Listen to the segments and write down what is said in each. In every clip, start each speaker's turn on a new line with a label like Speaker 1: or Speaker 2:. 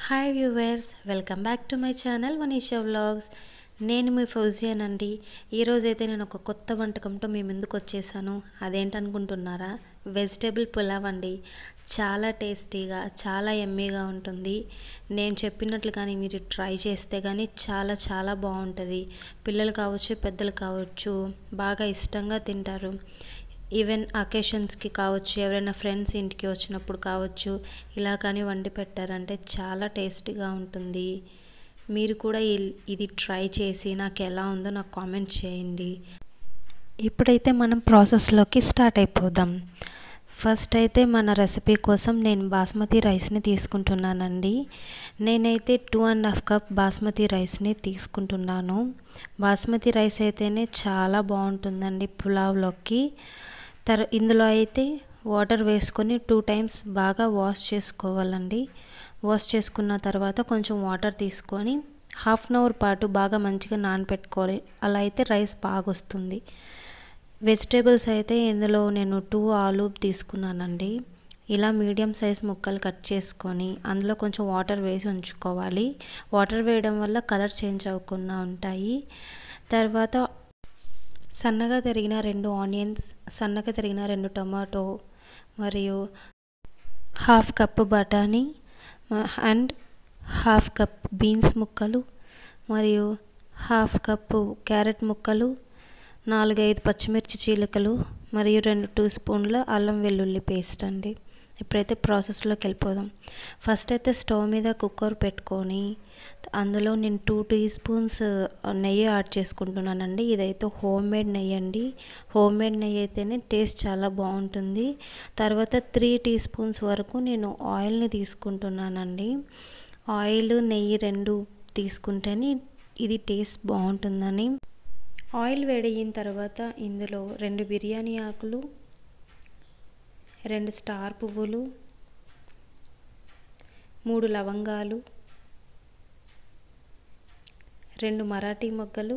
Speaker 1: Hi viewers, welcome back to my channel Manisha vlogs. నేను మీ ఫౌజియన్ అండి. ఈరోజైతే నేను ఒక కొత్త వంటకంతో మీ ముందుకు వచ్చేసాను. అదేంటనుకుంటున్నారా? వెజిటేబుల్ పులావ్ అండి. చాలా టేస్టీగా, చాలా యమ్మీగా ఉంటుంది. నేను చెప్పినట్లు కానీ మీరు ట్రై చేస్తే కానీ చాలా చాలా బాగుంటుంది. పిల్లలు కావచ్చు, పెద్దలు కావచ్చు, బాగా ఇష్టంగా తింటారు. ఈవెన్ అకేషన్స్కి కావచ్చు, ఎవరైనా ఫ్రెండ్స్ ఇంటికి వచ్చినప్పుడు కావచ్చు, ఇలా కానీ వండి పెట్టారంటే చాలా టేస్టీగా ఉంటుంది. మీరు కూడా ఇది ట్రై చేసి నాకు ఎలా ఉందో నాకు కామెంట్ చేయండి. ఇప్పుడైతే మనం ప్రాసెస్లోకి స్టార్ట్ అయిపోదాం. ఫస్ట్ అయితే మన రెసిపీ కోసం నేను బాస్మతి రైస్ని తీసుకుంటున్నానండి. నేనైతే 2.5 కప్ బాస్మతి రైస్ని తీసుకుంటున్నాను. బాస్మతి రైస్ అయితేనే చాలా బాగుంటుందండి పులావ్లోకి. ఇందులో అయితే వాటర్ వేసుకొని 2 టైమ్స్ బాగా వాష్ చేసుకోవాలండి. వాష్ చేసుకున్న తర్వాత కొంచెం వాటర్ తీసుకొని హాఫ్ అన్ అవర్ పాటు బాగా మంచిగా నానబెట్టుకోవాలి. అలా అయితే రైస్ బాగా వస్తుంది. వెజిటేబుల్స్ అయితే ఇందులో నేను 2 ఆలు తీసుకున్నానండి. ఇలా మీడియం సైజ్ ముక్కలు కట్ చేసుకొని అందులో కొంచెం వాటర్ వేసి ఉంచుకోవాలి. వాటర్ వేయడం వల్ల కలర్ చేంజ్ అవ్వకుండా ఉంటాయి. తర్వాత సన్నగా తరిగిన 2 ఆనియన్స్, సన్నగా తరిగిన 2 టొమాటో, మరియు హాఫ్ కప్పు బఠానీ అండ్ హాఫ్ కప్ బీన్స్ ముక్కలు, మరియు హాఫ్ కప్పు క్యారెట్ ముక్కలు, 4-5 పచ్చిమిర్చి చీలికలు, మరియు 2 టీ స్పూన్ల అల్లం వెల్లుల్లి పేస్ట్ అండి. ఇప్పుడైతే ప్రాసెస్లోకి వెళ్ళిపోదాం. ఫస్ట్ అయితే స్టవ్ మీద కుక్కర్ పెట్టుకొని అందులో నేను 2 టీ స్పూన్స్ నెయ్యి యాడ్ చేసుకుంటున్నానండి. ఇదైతే హోమ్ మేడ్ నెయ్యి అండి. హోమ్ మేడ్ నెయ్యి అయితేనే టేస్ట్ చాలా బాగుంటుంది. తర్వాత 3 టీ స్పూన్స్ వరకు నేను ఆయిల్ని తీసుకుంటున్నానండి. ఆయిల్, నెయ్యి 2 తీసుకుంటేనే ఇది టేస్ట్ బాగుంటుందని. ఆయిల్ వేడయిన తర్వాత ఇందులో 2 బిర్యానీ ఆకులు, 2 స్టార్ పువ్వులు, 3 లవంగాలు, 2 మరాఠీ మొగ్గలు,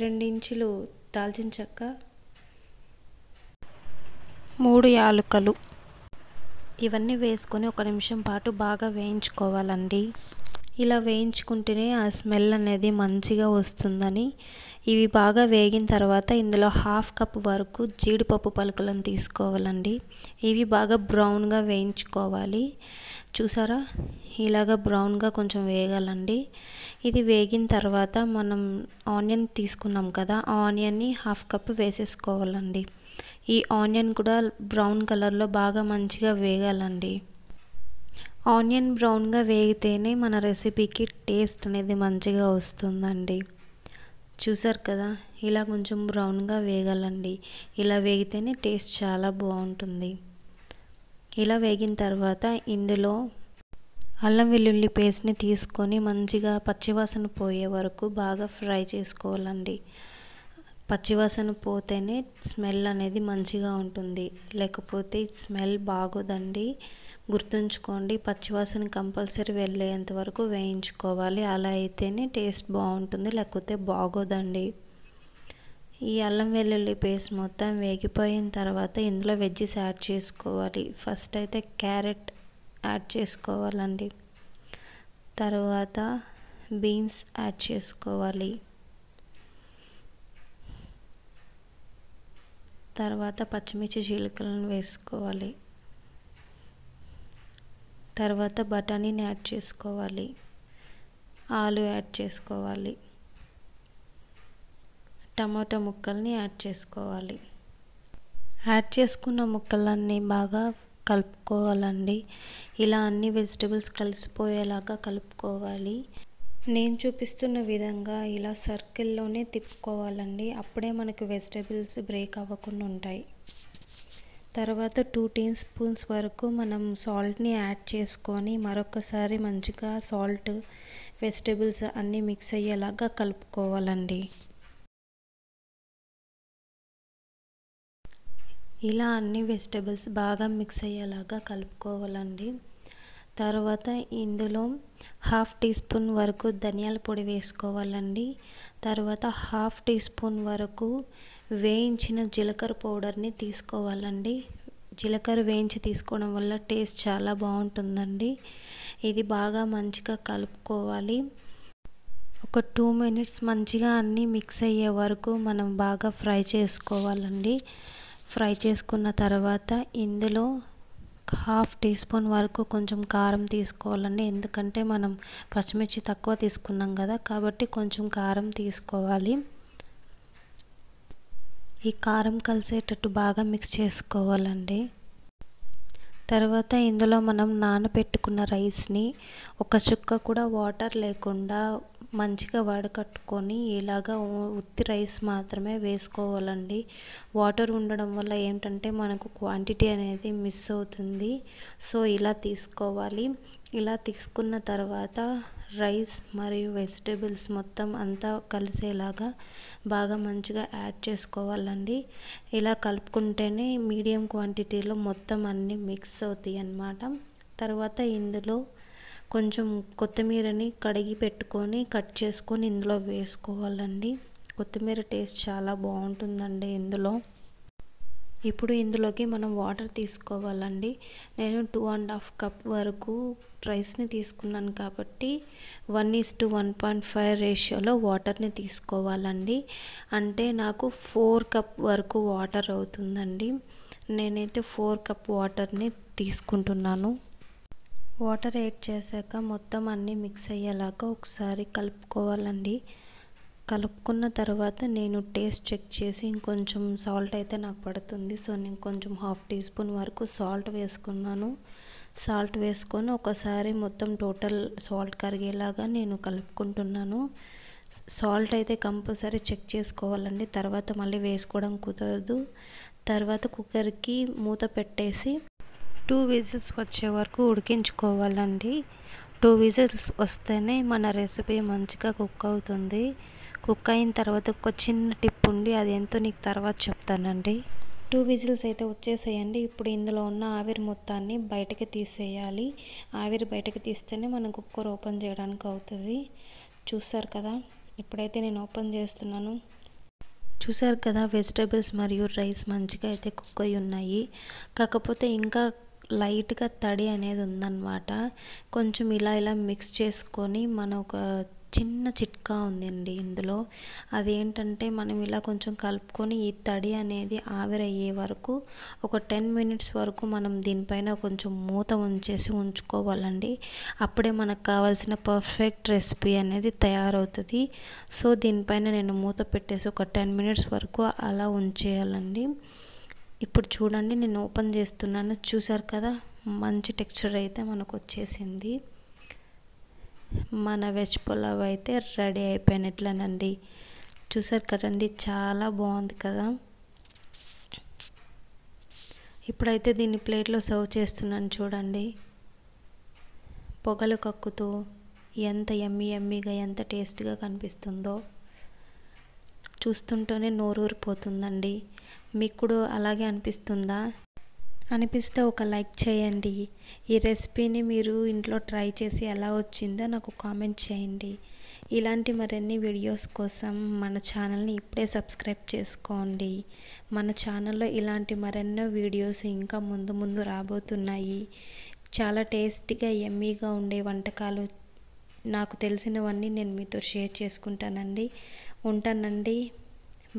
Speaker 1: 2 ఇంచులు దాల్చిన చెక్క, 3 యాలకులు, ఇవన్నీ వేసుకొని 1 నిమిషం పాటు బాగా వేయించుకోవాలండి. ఇలా వేయించుకుంటేనే ఆ స్మెల్ అనేది మంచిగా వస్తుందని. ఇవి బాగా వేగిన తర్వాత ఇందులో హాఫ్ కప్ వరకు జీడిపప్పు పలుకులను తీసుకోవాలండి. ఇవి బాగా బ్రౌన్గా వేయించుకోవాలి. చూసారా, ఇలాగా బ్రౌన్గా కొంచెం వేగాలండి. ఇది వేగిన తర్వాత మనం ఆనియన్ తీసుకున్నాం కదా, ఆ ఆనియన్ని హాఫ్ కప్ వేసేసుకోవాలండి. ఈ ఆనియన్ కూడా బ్రౌన్ కలర్లో బాగా మంచిగా వేగాలండి. ఆనియన్ బ్రౌన్గా వేగితేనే మన రెసిపీకి టేస్ట్ అనేది మంచిగా వస్తుందండి. చూసారు కదా, ఇలా కొంచెం బ్రౌన్గా వేగాలండి. ఇలా వేగితేనే టేస్ట్ చాలా బాగుంటుంది. ఇలా వేగిన తర్వాత ఇందులో అల్లం వెల్లుల్లి పేస్ట్ని తీసుకొని మంచిగా పచ్చివాసన పోయే వరకు బాగా ఫ్రై చేసుకోవాలండి. పచ్చివాసన పోతేనే స్మెల్ అనేది మంచిగా ఉంటుంది, లేకపోతే స్మెల్ బాగోదండి. గుర్తుంచుకోండి, పచ్చివాసన కంపల్సరీ వెళ్ళేంత వరకు వేయించుకోవాలి. అలా అయితేనే టేస్ట్ బాగుంటుంది, లేకపోతే బాగోదండి. ఈ అల్లం వెల్లుల్లి పేస్ట్ మొత్తం వేగిపోయిన తర్వాత ఇందులో వెజ్జెస్ యాడ్ చేసుకోవాలి. ఫస్ట్ అయితే క్యారెట్ యాడ్ చేసుకోవాలండి. తర్వాత బీన్స్ యాడ్ చేసుకోవాలి. తర్వాత పచ్చిమిర్చి చీలికలను వేసుకోవాలి. తర్వాత బఠానీని యాడ్ చేసుకోవాలి. ఆలు యాడ్ చేసుకోవాలి. టమాటా ముక్కల్ని యాడ్ చేసుకోవాలి. యాడ్ చేసుకున్న ముక్కలన్నీ బాగా కలుపుకోవాలండి. ఇలా అన్ని వెజిటబుల్స్ కలిసిపోయేలాగా కలుపుకోవాలి. నేను చూపిస్తున్న విధంగా ఇలా సర్కిల్లోనే తిప్పుకోవాలండి. అప్పుడే మనకు వెజిటబుల్స్ బ్రేక్ అవ్వకుండా ఉంటాయి. తర్వాత 2 టీ స్పూన్స్ వరకు మనం సాల్ట్ని యాడ్ చేసుకొని మరొకసారి మంచిగా సాల్ట్, వెజిటబుల్స్ అన్నీ మిక్స్ అయ్యేలాగా కలుపుకోవాలండి. ఇలా అన్ని వెజిటబుల్స్ బాగా మిక్స్ అయ్యేలాగా కలుపుకోవాలండి. తర్వాత ఇందులో హాఫ్ టీ స్పూన్ వరకు ధనియాల పొడి వేసుకోవాలండి. తర్వాత హాఫ్ టీ స్పూన్ వరకు వేయించిన జీలకర్ర పౌడర్ని తీసుకోవాలండి. జీలకర్ర వేయించి తీసుకోవడం వల్ల టేస్ట్ చాలా బాగుంటుందండి. ఇది బాగా మంచిగా కలుపుకోవాలి. ఒక 2 మినిట్స్ మంచిగా అన్నీ మిక్స్ అయ్యే వరకు మనం బాగా ఫ్రై చేసుకోవాలండి. ఫ్రై చేసుకున్న తర్వాత ఇందులో హాఫ్ టీ స్పూన్ వరకు కొంచెం కారం తీసుకోవాలండి. ఎందుకంటే మనం పచ్చిమిర్చి తక్కువ తీసుకున్నాం కదా, కాబట్టి కొంచెం కారం తీసుకోవాలి. ఈ కారం కలిసేటట్టు బాగా మిక్స్ చేసుకోవాలండి. తర్వాత ఇందులో మనం నానబెట్టుకున్న రైస్ని ఒక చుక్క కూడా వాటర్ లేకుండా మంచిగా వడకట్టుకొని ఇలాగా ఉత్తి రైస్ మాత్రమే వేసుకోవాలండి. వాటర్ ఉండడం వల్ల ఏంటంటే మనకు క్వాంటిటీ అనేది మిస్ అవుతుంది. సో ఇలా తీసుకోవాలి. ఇలా తీసుకున్న తర్వాత రైస్ మరియు వెజిటేబుల్స్ మొత్తం అంతా కలిసేలాగా బాగా మంచిగా యాడ్ చేసుకోవాలండి. ఇలా కలుపుకుంటేనే మీడియం క్వాంటిటీలో మొత్తం అన్నీ మిక్స్ అవుతాయి అన్నమాట. తర్వాత ఇందులో కొంచెం కొత్తిమీరని కడిగి పెట్టుకొని కట్ చేసుకొని ఇందులో వేసుకోవాలండి. కొత్తిమీర టేస్ట్ చాలా బాగుంటుందండి ఇందులో. ఇప్పుడు ఇందులోకి మనం వాటర్ తీసుకోవాలండి. నేను 2.5 కప్ వరకు రైస్ని తీసుకున్నాను కాబట్టి 1:1.5 రేషియోలో వాటర్ని తీసుకోవాలండి. అంటే నాకు 4 కప్ వరకు వాటర్ అవుతుందండి. నేనైతే 4 కప్ వాటర్ని తీసుకుంటున్నాను. వాటర్ యాడ్ చేశాక మొత్తం అన్నీ మిక్స్ అయ్యేలాగా ఒకసారి కలుపుకోవాలండి. కలుపుకున్న తర్వాత నేను టేస్ట్ చెక్ చేసి ఇంకొంచెం సాల్ట్ అయితే నాకు పడుతుంది. సో నేను కొంచెం హాఫ్ టీ స్పూన్ వరకు సాల్ట్ వేసుకున్నాను. సాల్ట్ వేసుకొని ఒకసారి మొత్తం టోటల్ సాల్ట్ కరిగేలాగా నేను కలుపుకుంటున్నాను. సాల్ట్ అయితే కంపల్సరీ చెక్ చేసుకోవాలండి. తర్వాత మళ్ళీ వేసుకోవడం కుదరదు. తర్వాత కుక్కర్కి మూత పెట్టేసి 2 విజిల్స్ వచ్చే వరకు ఉడికించుకోవాలండి. 2 విజిల్స్ వస్తేనే మన రెసిపీ మంచిగా కుక్ అవుతుంది. కుక్ అయిన తర్వాత ఒక చిన్న టిప్ ఉంది, అది ఎంతో నీకు తర్వాత చెప్తానండి. 2 విజిల్స్ అయితే వచ్చేసేయండి. ఇప్పుడు ఇందులో ఉన్న ఆవిరి మొత్తాన్ని బయటకి తీసేయాలి. ఆవిరి బయటకు తీస్తేనే మనం కుక్కర్ ఓపెన్ చేయడానికి అవుతుంది. చూసారు కదా, ఇప్పుడైతే నేను ఓపెన్ చేస్తున్నాను. చూసారు కదా, వెజిటేబుల్స్ మరియు రైస్ మంచిగా అయితే కుక్ అయి ఉన్నాయి. కాకపోతే ఇంకా లైట్గా తడి అనేది ఉందన్నమాట. కొంచెం ఇలా మిక్స్ చేసుకొని మన ఒక చిన్న చిట్కా ఉందండి ఇందులో. అదేంటంటే మనం ఇలా కొంచెం కలుపుకొని ఈ తడి అనేది ఆవిరయ్యే వరకు ఒక 10 మినిట్స్ వరకు మనం దీనిపైన కొంచెం మూత ఉంచుకోవాలండి. అప్పుడే మనకు కావాల్సిన పర్ఫెక్ట్ రెసిపీ అనేది తయారవుతుంది. సో దీనిపైన నేను మూత పెట్టేసి ఒక 10 మినిట్స్ వరకు అలా ఉంచేయాలండి. ఇప్పుడు చూడండి, నేను ఓపెన్ చేస్తున్నాను. చూసారు కదా, మంచి టెక్స్చర్ అయితే మనకు వచ్చేసింది. మన వెజ్ పులావ్ అయితే రెడీ అయిపోయినట్లేనండి. చూసారు కదండి, చాలా బాగుంది కదా. ఇప్పుడైతే దీన్ని ప్లేట్లో సర్వ్ చేస్తున్నాను. చూడండి, పొగలు కక్కుతూ ఎంత యమ్మీగా ఎంత టేస్ట్గా కనిపిస్తుందో. చూస్తుంటేనే నోరూరిపోతుందండి. మీకు కూడా అలాగే అనిపిస్తుందా? అనిపిస్తే ఒక లైక్ చేయండి. ఈ రెసిపీని మీరు ఇంట్లో ట్రై చేసి ఎలా వచ్చిందో నాకు కామెంట్ చేయండి. ఇలాంటి మరిన్ని వీడియోస్ కోసం మన ఛానల్ని ఇప్పుడే సబ్స్క్రైబ్ చేసుకోండి. మన ఛానల్లో ఇలాంటి మరెన్నో వీడియోస్ ఇంకా ముందు రాబోతున్నాయి. చాలా టేస్టీగా యమ్మీగా ఉండే వంటకాలు నాకు తెలిసినవన్నీ నేను మీతో షేర్ చేసుకుంటానండి. ఉంటానండి.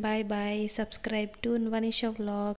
Speaker 1: Bye bye. Subscribe to Vanisha vlog.